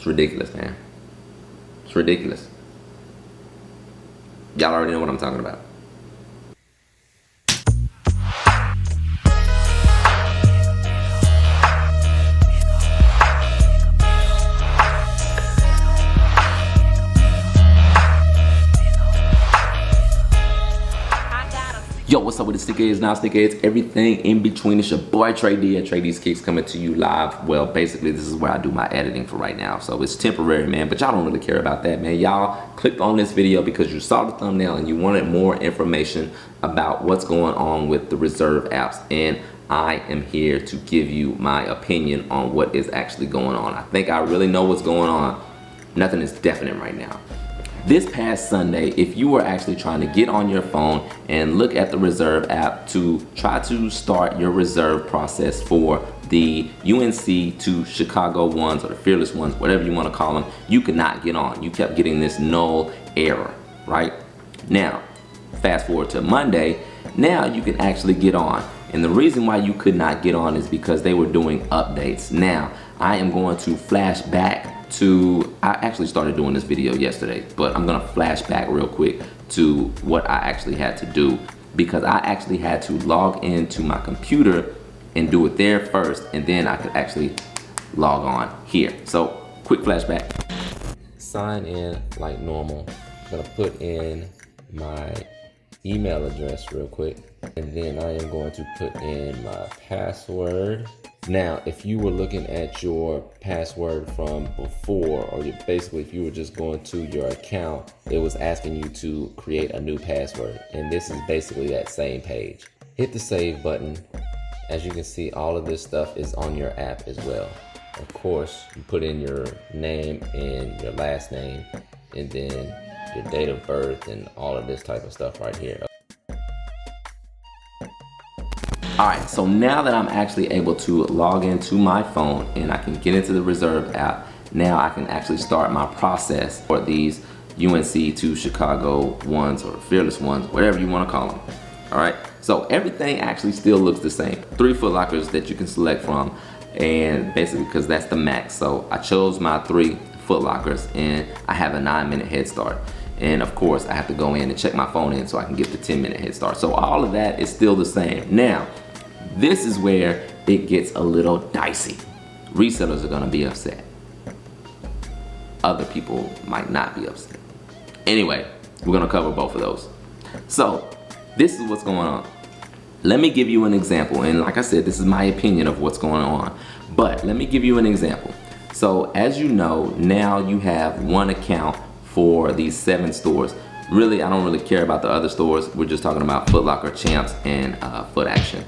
It's ridiculous, man. It's ridiculous. Y'all already know what I'm talking about. Yo, what's up with the sneakerheads, non-sneakerheads, everything in between? It's your boy Trey D at Trey D's Kicks coming to you live. Well, basically, this is where I do my editing for right now. So it's temporary, man, but y'all don't really care about that, man. Y'all clicked on this video because you saw the thumbnail and you wanted more information about what's going on with the Reserve apps. And I am here to give you my opinion on what is actually going on. I think I really know what's going on. Nothing is definite right now. This past Sunday, if you were actually trying to get on your phone and look at the Reserve app to try to start your reserve process for the UNC to Chicago ones or the Fearless ones, whatever you want to call them, you could not get on. You kept getting this null error, right? Now, fast forward to Monday, now you can actually get on. And the reason why you could not get on is because they were doing updates. Now, I am going to flash back to, I actually started doing this video yesterday, but I'm gonna flash back real quick to what I actually had to do, because I actually had to log into my computer and do it there first, and then I could actually log on here. So quick flashback. Sign in like normal. I'm gonna put in my email address real quick, and then I am going to put in my password. Now, if you were looking at your password from before, or basically if you were just going to your account, it was asking you to create a new password, and this is basically that same page. Hit the save button. As you can see, all of this stuff is on your app as well. Of course, you put in your name and your last name, and then your date of birth and all of this type of stuff right here. Alright, so now that I'm actually able to log into my phone and I can get into the Reserve app, now I can actually start my process for these UNC to Chicago ones or Fearless ones, whatever you want to call them. Alright, so everything actually still looks the same. 3 Footlockers that you can select from, and basically because that's the max. So I chose my 3 Footlockers and I have a 9-minute head start. And of course, I have to go in and check my phone in so I can get the 10-minute head start. So all of that is still the same. Now, this is where it gets a little dicey. Resellers are gonna be upset. Other people might not be upset. Anyway, we're gonna cover both of those. So, this is what's going on. Let me give you an example. And like I said, this is my opinion of what's going on. But let me give you an example. So, as you know, now you have one account for these 7 stores. Really, I don't really care about the other stores. We're just talking about Footlocker, Champs, and Footaction.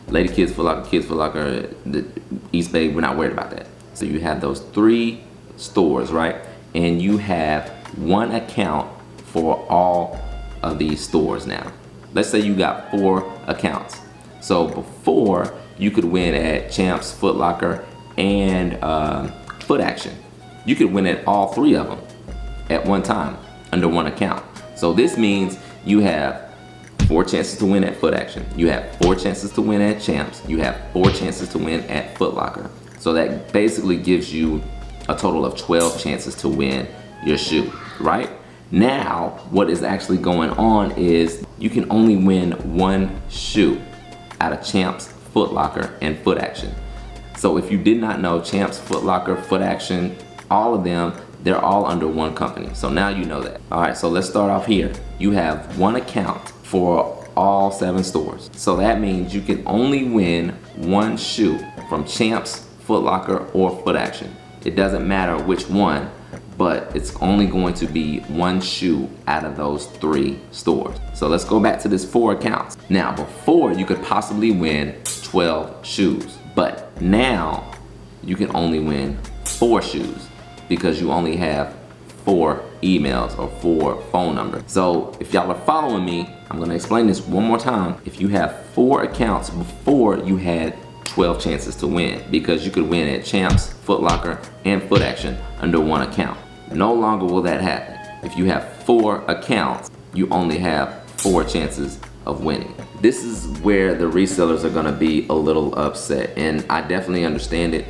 Lady Kids Footlocker, the East Bay, we're not worried about that. So you have those 3 stores, right? And you have one account for all of these stores now. Let's say you got 4 accounts. So before, you could win at Champs, Footlocker, and Footaction. You could win at all 3 of them at one time under one account. So this means you have 4 chances to win at Footaction. You have 4 chances to win at Champs. You have 4 chances to win at Footlocker. So that basically gives you a total of 12 chances to win your shoe, right? Now, what is actually going on is you can only win 1 shoe out of Champs, Footlocker, and Footaction. So if you did not know, Champs, Footlocker, Footaction, all of them, they're all under one company. So now you know that. All right, so let's start off here. You have one account for all 7 stores. So that means you can only win 1 shoe from Champs, Footlocker, or Footaction. It doesn't matter which one, but it's only going to be 1 shoe out of those 3 stores. So let's go back to this 4 accounts. Now, before you could possibly win 12 shoes, but now you can only win 4 shoes because you only have 4 emails or 4 phone numbers. So if y'all are following me, I'm gonna explain this one more time. If you have 4 accounts, before you had 12 chances to win, because you could win at Champs, Footlocker, and Footaction under one account. No longer will that happen. If you have 4 accounts, you only have 4 chances of winning. This is where the resellers are gonna be a little upset, and I definitely understand it.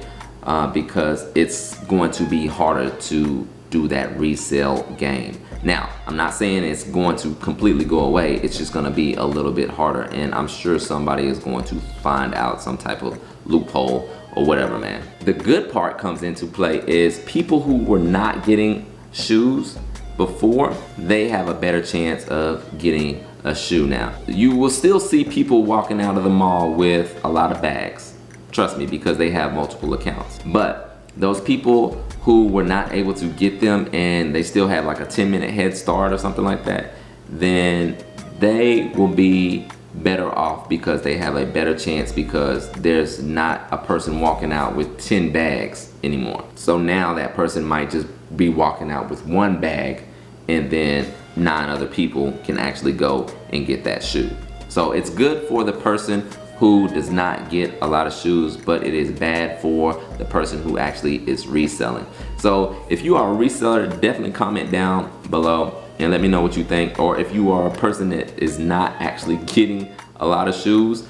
because it's going to be harder to do that resale game. Now, I'm not saying it's going to completely go away. It's just going to be a little bit harder, and I'm sure somebody is going to find out some type of loophole or whatever, man. The good part comes into play is people who were not getting shoes before, they have a better chance of getting a shoe now. You will still see people walking out of the mall with a lot of bags. Trust me, because they have multiple accounts. But those people who were not able to get them and they still have like a 10-minute head start or something like that, then they will be better off because they have a better chance, because there's not a person walking out with 10 bags anymore. So now that person might just be walking out with 1 bag, and then 9 other people can actually go and get that shoe. So it's good for the person who does not get a lot of shoes, but it is bad for the person who actually is reselling. So if you are a reseller, definitely comment down below and let me know what you think. Or if you are a person that is not actually getting a lot of shoes,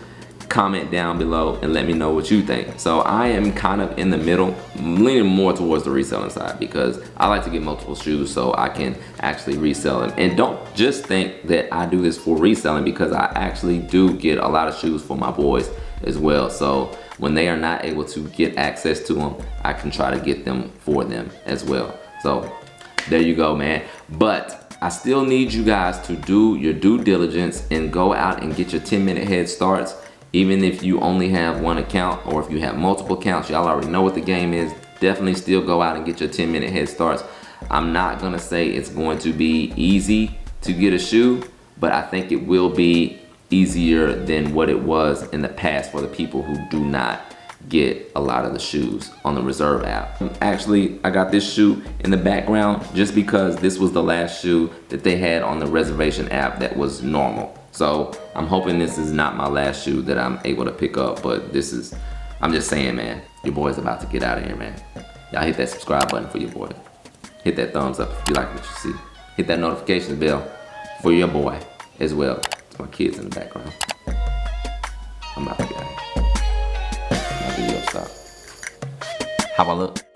comment down below and let me know what you think. So I am kind of in the middle, leaning more towards the reselling side, because I like to get multiple shoes so I can actually resell them. And don't just think that I do this for reselling, because I actually do get a lot of shoes for my boys as well. So when they are not able to get access to them, I can try to get them for them as well. So there you go, man. But I still need you guys to do your due diligence and go out and get your 10-minute head starts. Even if you only have 1 account, or if you have multiple accounts, y'all already know what the game is. Definitely still go out and get your 10-minute head starts. I'm not gonna say it's going to be easy to get a shoe, but I think it will be easier than what it was in the past for the people who do not get a lot of the shoes on the Reserve app. Actually, I got this shoe in the background just because this was the last shoe that they had on the reservation app that was normal. So I'm hoping this is not my last shoe that I'm able to pick up, but this is, I'm just saying, man, your boy's about to get out of here, man. Y'all hit that subscribe button for your boy. Hit that thumbs up if you like what you see. Hit that notification bell for your boy as well. It's my kids in the background. I'm about to get out of here. My video stop. How I look?